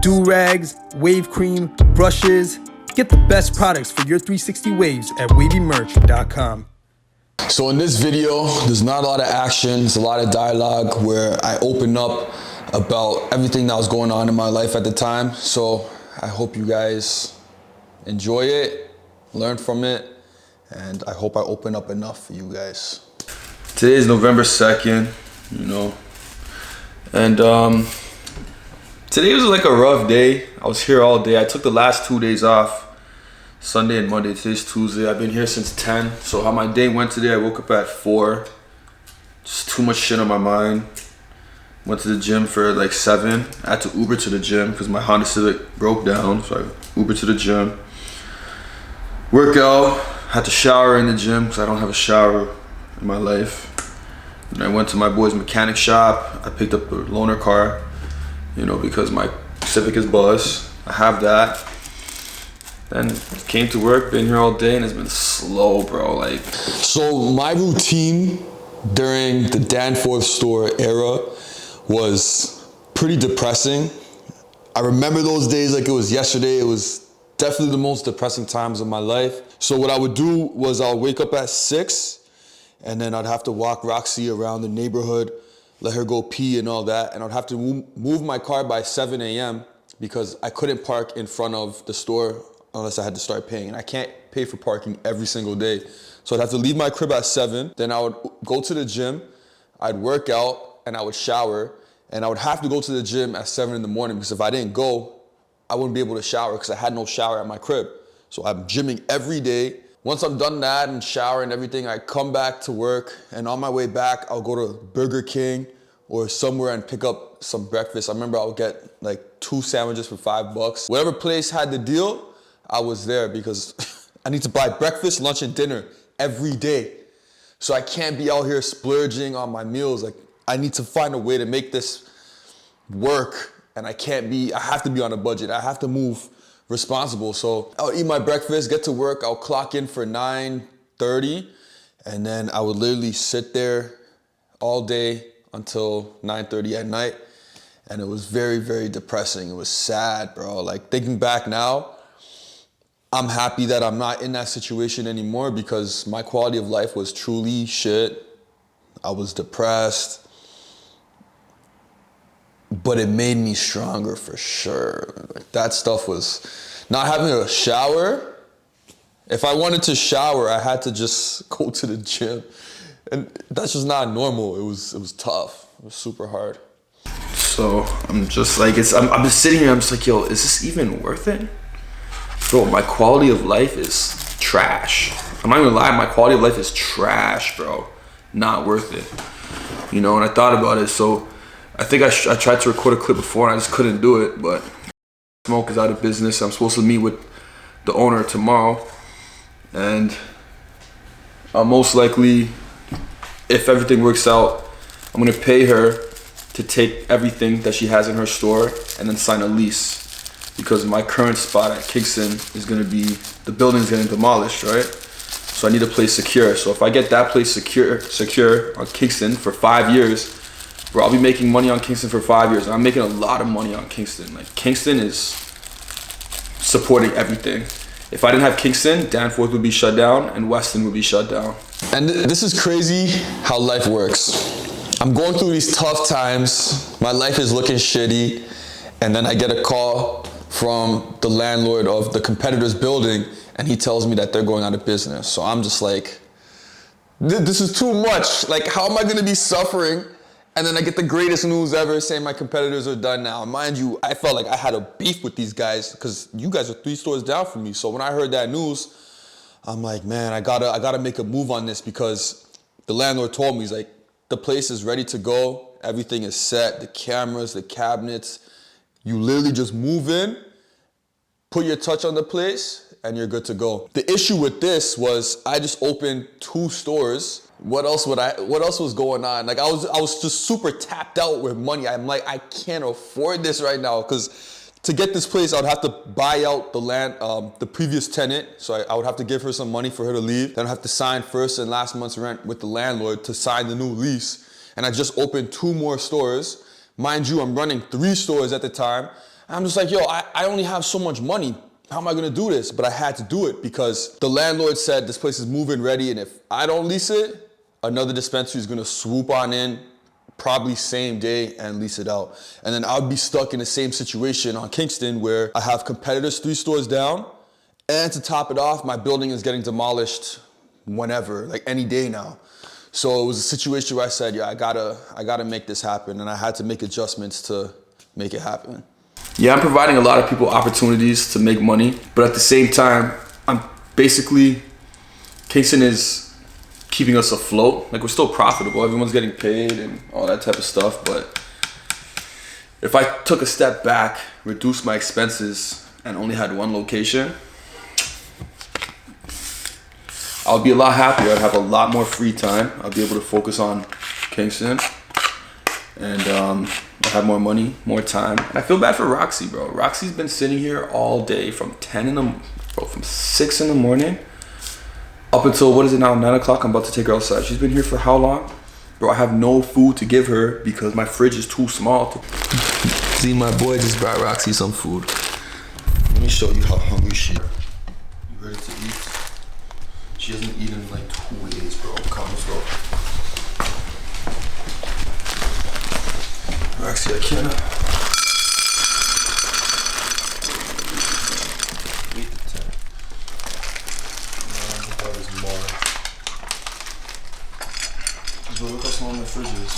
do-rags, wave cream, brushes. Get the best products for your 360 waves at wavymerch.com. So in this video, there's not a lot of action, there's a lot of dialogue where I open up about everything that was going on in my life at the time. So I hope you guys enjoy it, learn from it, and I hope I open up enough for you guys. Today is November 2nd, and today was like a rough day. I was here all day. I took the last 2 days off, Sunday and Monday. Today's Tuesday. I've been here since 10. So how my day went today, I woke up at 4. Just too much shit on my mind. Went to the gym for like 7. I had to Uber to the gym because my Honda Civic broke down. So I Ubered to the gym. Workout. Had to shower in the gym because I don't have a shower in my life. And I went to my boy's mechanic shop. I picked up a loaner car, because my Civic is buzz. I have that. Then came to work, been here all day, and it's been slow, bro. So my routine during the Danforth store era was pretty depressing. I remember those days like it was yesterday. It was definitely the most depressing times of my life. So what I would do was I'll wake up at 6, and then I'd have to walk Roxy around the neighborhood, let her go pee and all that, and I'd have to move my car by 7 a.m. because I couldn't park in front of the store unless I had to start paying. And I can't pay for parking every single day. So I'd have to leave my crib at 7. Then I would go to the gym, I'd work out, and I would shower. And I would have to go to the gym at 7 in the morning because if I didn't go, I wouldn't be able to shower because I had no shower at my crib. So I'm gymming every day. Once I'm done that and shower and everything, I come back to work. And on my way back, I'll go to Burger King or somewhere and pick up some breakfast. I remember I would get like 2 sandwiches for $5. Whatever place had the deal, I was there because I need to buy breakfast, lunch, and dinner every day. So I can't be out here splurging on my meals. I need to find a way to make this work, and I have to be on a budget. I have to move responsible. So I'll eat my breakfast, get to work, I'll clock in for 9:30, and then I would literally sit there all day until 9:30 at night. And it was very, very depressing. It was sad, bro. Thinking back now, I'm happy that I'm not in that situation anymore because my quality of life was truly shit. I was depressed, but it made me stronger for sure. That stuff was not having a shower. If I wanted to shower, I had to just go to the gym. And that's just not normal. It was tough. It was super hard. So I'm just like, I'm just sitting here, I'm just like, yo, is this even worth it? Bro, my quality of life is trash. I'm not even gonna lie, my quality of life is trash, bro. Not worth it. And I thought about it, so I think I tried to record a clip before and I just couldn't do it, but Smoke is out of business. I'm supposed to meet with the owner tomorrow, and I'll most likely, if everything works out, I'm gonna pay her to take everything that she has in her store and then sign a lease. Because my current spot at Kingston the building's getting demolished, right? So I need a place secure. So if I get that place secure on Kingston for 5 years, bro, I'll be making money on Kingston for 5 years. I'm making a lot of money on Kingston. Kingston is supporting everything. If I didn't have Kingston, Danforth would be shut down and Weston would be shut down. And this is crazy how life works. I'm going through these tough times. My life is looking shitty. And then I get a call from the landlord of the competitor's building, and he tells me that they're going out of business. So I'm just like, this is too much. How am I gonna be suffering? And then I get the greatest news ever saying my competitors are done now. Mind you, I felt like I had a beef with these guys because you guys are 3 stores down from me. So when I heard that news, I'm like, man, I gotta make a move on this because the landlord told me, he's like, the place is ready to go. Everything is set, the cameras, the cabinets. You literally just move in, put your touch on the place, and you're good to go. The issue with this was I just opened 2 stores. What else was going on? I was just super tapped out with money. I'm like, I can't afford this right now because to get this place, I would have to buy out the land, the previous tenant. So I would have to give her some money for her to leave. Then I'd have to sign first and last month's rent with the landlord to sign the new lease. And I just opened 2 more stores. Mind you, I'm running 3 stores at the time. I'm just like, yo, I only have so much money. How am I gonna do this? But I had to do it because the landlord said this place is move-in ready, and if I don't lease it, another dispensary is gonna swoop on in, probably same day, and lease it out. And then I'll be stuck in the same situation on Kingston where I have competitors 3 stores down, and to top it off, my building is getting demolished whenever, like any day now. So it was a situation where I said, yeah, I gotta make this happen, and I had to make adjustments to make it happen. Yeah, I'm providing a lot of people opportunities to make money, but at the same time, I'm basically, Kingston is keeping us afloat. Like, we're still profitable, everyone's getting paid and all that type of stuff, but if I took a step back, reduced my expenses, and only had one location, I'll be a lot happier. I'd have a lot more free time. I'll be able to focus on Kingston, and I'll have more money, more time. And I feel bad for Roxy, bro. Roxy's been sitting here all day from 6 in the morning up until, what is it now, 9 o'clock? I'm about to take her outside. She's been here for how long? Bro, I have no food to give her because my fridge is too small. See, my boy just brought Roxy some food. Let me show you how hungry she is. You ready to eat? She hasn't eaten in like 2 days, bro. Come, let's go. Roxy, I can't. Eat the 10. That was more. But look how small my fridge is.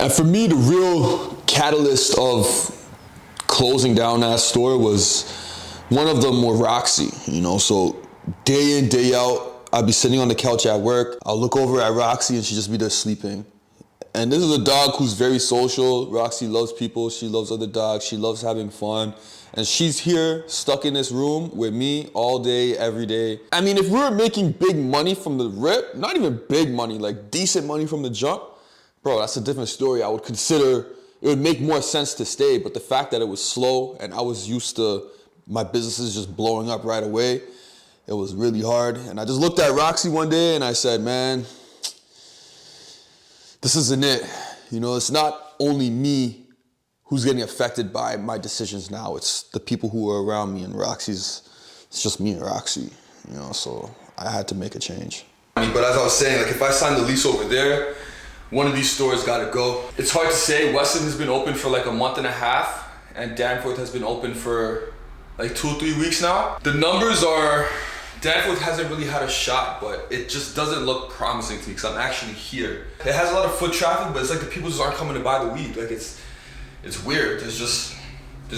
And for me, the real catalyst of closing down that store was one of them were Roxy, you know. So day in, day out, I'd be sitting on the couch at work. I'll look over at Roxy and she'd just be there sleeping. And this is a dog who's very social. Roxy loves people. She loves other dogs. She loves having fun. And she's here stuck in this room with me all day, every day. I mean, if we were making big money from the rip, not even big money, like decent money from the jump, bro, that's a different story. I would consider it would make more sense to stay, but the fact that it was slow and I was used to my businesses just blowing up right away, it was really hard. And I just looked at Roxy one day and I said, man, this isn't it. You know, it's not only me who's getting affected by my decisions now, it's the people who are around me, and it's just me and Roxy, you know, so I had to make a change. But as I was saying, like if I signed the lease over there, one of these stores gotta go. It's hard to say. Weston has been open for like a month and a half, and Danforth has been open for like 2 or 3 weeks now. The numbers are, Danforth hasn't really had a shot, but it just doesn't look promising to me because I'm actually here. It has a lot of foot traffic, but it's like the people just aren't coming to buy the weed. Like it's weird. There's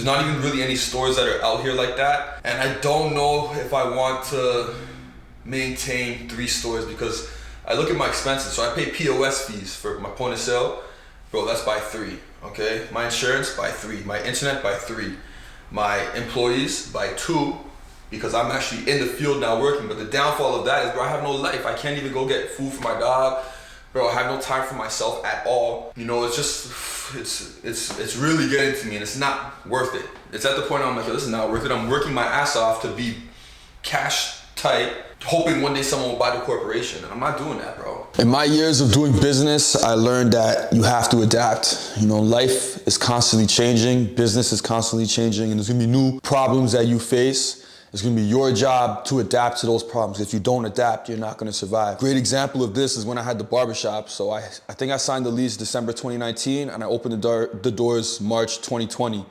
not even really any stores that are out here like that. And I don't know if I want to maintain 3 stores because I look at my expenses. So I pay POS fees for my point of sale. Bro, that's by 3, okay? My insurance, by 3. My internet, by 3. My employees, by 2, because I'm actually in the field now working. But the downfall of that is, bro, I have no life. I can't even go get food for my dog. Bro, I have no time for myself at all. You know, it's just, it's really getting to me, and it's not worth it. It's at the point where I'm like, yo, this is not worth it. I'm working my ass off to be cash tight, hoping one day someone will buy the corporation, and I'm not doing that, bro. In my years of doing business, I learned that you have to adapt. You know, life is constantly changing, business is constantly changing, and there's gonna be new problems that you face. It's gonna be your job to adapt to those problems. If you don't adapt, you're not gonna survive. Great example of this is when I had the barbershop. So I think I signed the lease December 2019, and I opened the doors March 2020.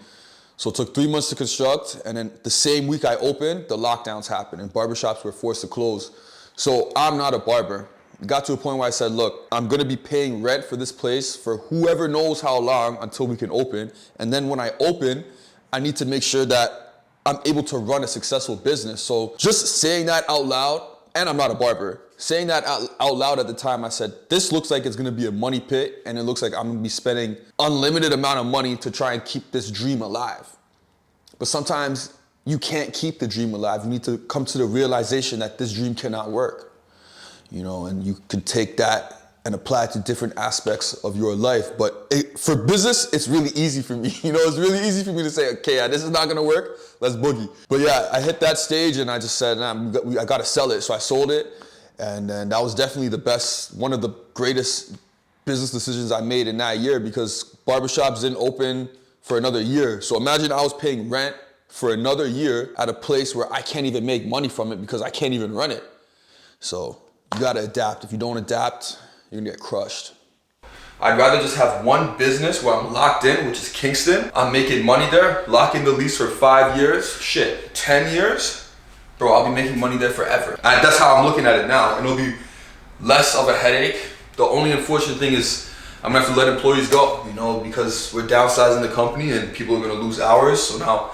So it took 3 months to construct, and then the same week I opened, the lockdowns happened, and barbershops were forced to close. So I'm not a barber. It got to a point where I said, look, I'm gonna be paying rent for this place for whoever knows how long until we can open. And then when I open, I need to make sure that I'm able to run a successful business. So just saying that out loud, and I'm not a barber, saying that out loud at the time, I said, this looks like it's gonna be a money pit, and it looks like I'm gonna be spending unlimited amount of money to try and keep this dream alive. But sometimes you can't keep the dream alive. You need to come to the realization that this dream cannot work, you know, and you can take that and apply it to different aspects of your life. But for business, it's really easy for me. You know, it's really easy for me to say, okay, this is not gonna work, let's boogie. But yeah, I hit that stage and I just said, nah, I gotta sell it. So I sold it. And then that was definitely one of the greatest business decisions I made in that year, because barbershops didn't open for another year. So imagine I was paying rent for another year at a place where I can't even make money from it because I can't even run it. So you gotta adapt. If you don't adapt, you're gonna get crushed. I'd rather just have one business where I'm locked in, which is Kingston. I'm making money there, lock in the lease for 5 years, 10 years. Bro, I'll be making money there forever. And that's how I'm looking at it now. And it'll be less of a headache. The only unfortunate thing is I'm gonna have to let employees go, you know, because we're downsizing the company and people are gonna lose hours. So now,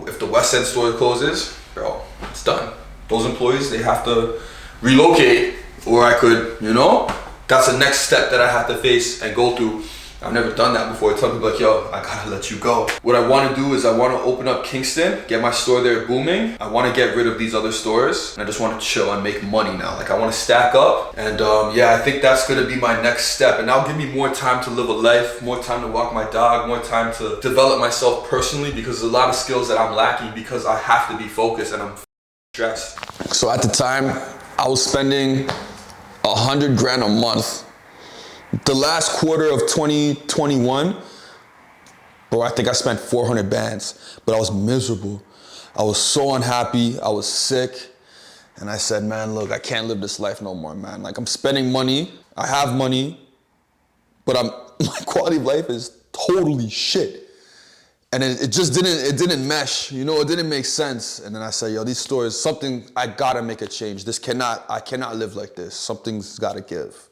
if the West End store closes, bro, it's done. Those employees, they have to relocate, or I could, you know, that's the next step that I have to face and go through. I've never done that before. I tell people like, yo, I gotta let you go. What I wanna do is I wanna open up Kingston, get my store there booming. I wanna get rid of these other stores. And I just wanna chill and make money now. Like I wanna stack up. And yeah, I think that's gonna be my next step. And that'll give me more time to live a life, more time to walk my dog, more time to develop myself personally, because there's a lot of skills that I'm lacking because I have to be focused and I'm stressed. So at the time, I was spending 100 grand a month. The last quarter of 2021, bro, I think I spent 400 bands, but I was miserable. I was so unhappy, I was sick. And I said, man, look, I can't live this life no more, man. Like I'm spending money, I have money, but my quality of life is totally shit. And it just didn't mesh, you know, it didn't make sense. And then I said, yo, these stores, I gotta make a change. I cannot live like this. Something's gotta give.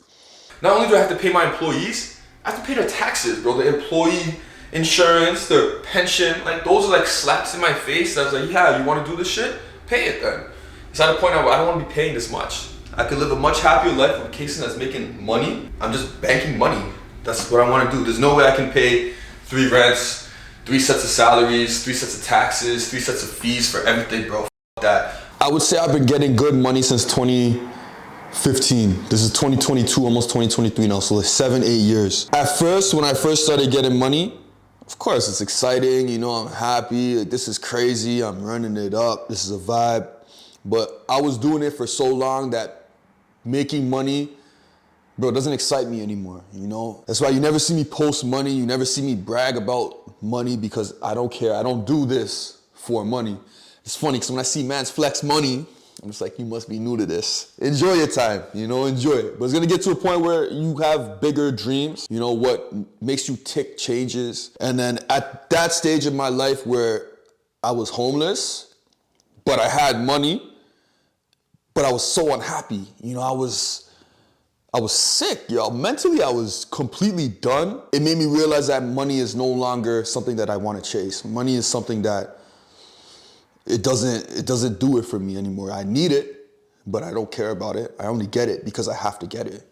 Not only do I have to pay my employees, I have to pay their taxes, bro. The employee insurance, their pension, like those are like slaps in my face. I was like, yeah, you wanna do this shit? Pay it then. It's at a point where I don't wanna be paying this much. I could live a much happier life with Kingston that's making money. I'm just banking money. That's what I wanna do. There's no way I can pay 3 rents, 3 sets of salaries, 3 sets of taxes, 3 sets of fees for everything, bro. F that. I would say I've been getting good money since 2015. This is 2022, almost 2023 now, so like 7, 8 years. At first, when I first started getting money, of course it's exciting, you know, I'm happy, like, this is crazy, I'm running it up, this is a vibe. But I was doing it for so long that making money, bro, it doesn't excite me anymore, you know? That's why you never see me post money, you never see me brag about money, because I don't care. I don't do this for money. It's funny, because when I see mans flex money, I'm just like, you must be new to this. Enjoy your time, you know, enjoy it. But it's gonna get to a point where you have bigger dreams, you know, what makes you tick changes. And then at that stage in my life where I was homeless, but I had money, but I was so unhappy. You know, I was sick, yo. Mentally, I was completely done. It made me realize that money is no longer something that I wanna chase. Money is something that it doesn't do it for me anymore. I need it, but I don't care about it. I only get it because I have to get it.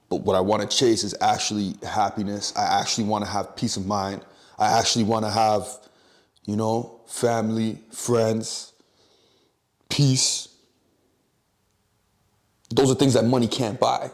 But what I want to chase is actually happiness. I actually want to have peace of mind. I actually want to have, you know, family, friends, peace. Those are things that money can't buy.